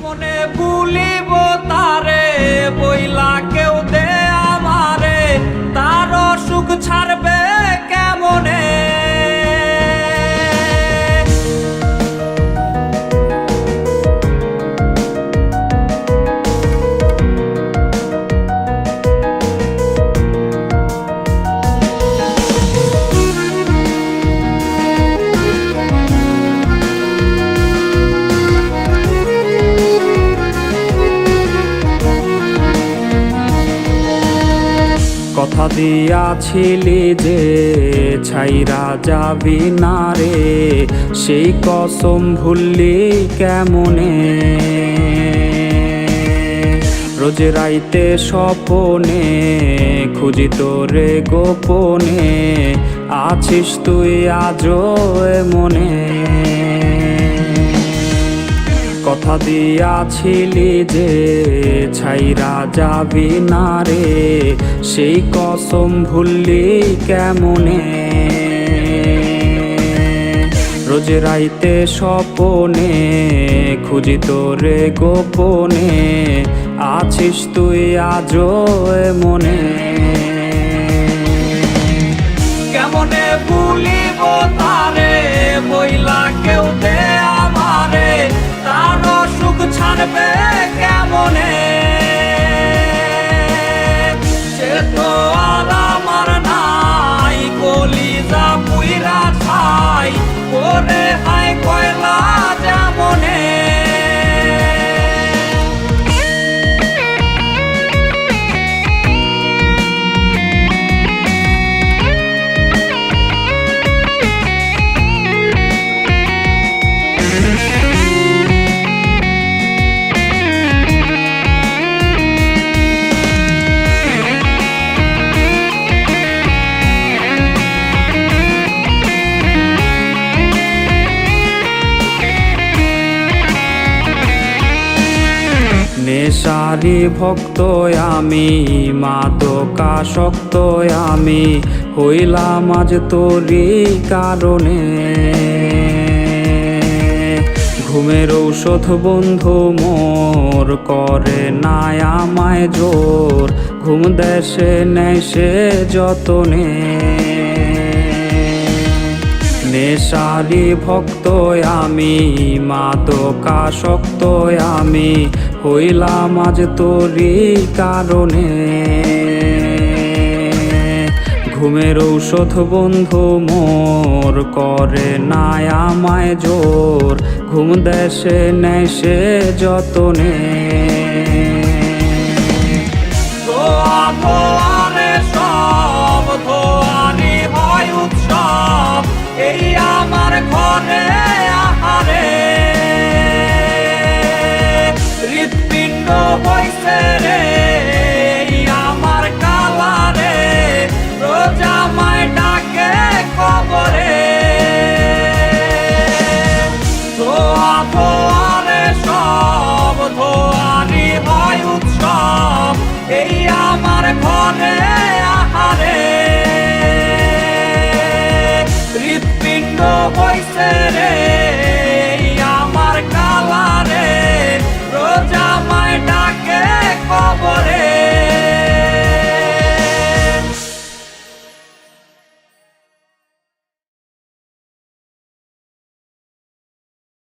কেমনে ভুলিব তারে বইলা কেউ দে আমারে, তার সুখ ছাড়বে কেমনে। কথা দিয়াছিলি যে ছাইরা যাবি না রে, সেই কসম ভুললি কেমনে। রোজ রাইতে স্বপনে খুঁজি তোরে গোপনে, আছিস তুই আজও মনে। কথা দিয়াছিলি যে ছাইরা যাবি না রে, সেই কসম ভুললি কেমনে। রোজ রাইতে স্বপনে খুঁজি তোরে গোপনে, আছিস তুই আজও মনে। কেমনে ভুলিব তারে বইলা কেউ দে আমারে, তার সুখ ছাড়বে কেমনে। সে তো আর আমার নাই, কলিজা পুইরা ছাই করে হাই কয়লা যেমনে। নেশারি ভক্ত আমি, মাদকাসক্ত আমি, হইলাম আজ তোরই কারণে। ঘুমের ঔষধ বন্ধু মোর করে না আমায় জোর, ঘুম দেশে নেয় সে যতনে। নেশারি ভক্ত আমি, মাদকাসক্ত আমি, হইলাম আজ তোরই কারণে। ঘুমের ঔষধ বন্ধু মোর করে না আমায় জোর, ঘুম দেশে নেয় সে যতনে। ধোয়া ধোয়ারে সব ধোয়ারি হয় উৎসব, এই আমার ঘরে আহারে। হৃৎপিণ্ড হইছে রে আমার কালারে, রোজ আমায় ডাকে কবরে। ধোয়া ধোয়ারে সব ধোয়ারি হয় উৎসব, এই আমার ঘরে আহারে। হৃৎপিণ্ড হইছে রে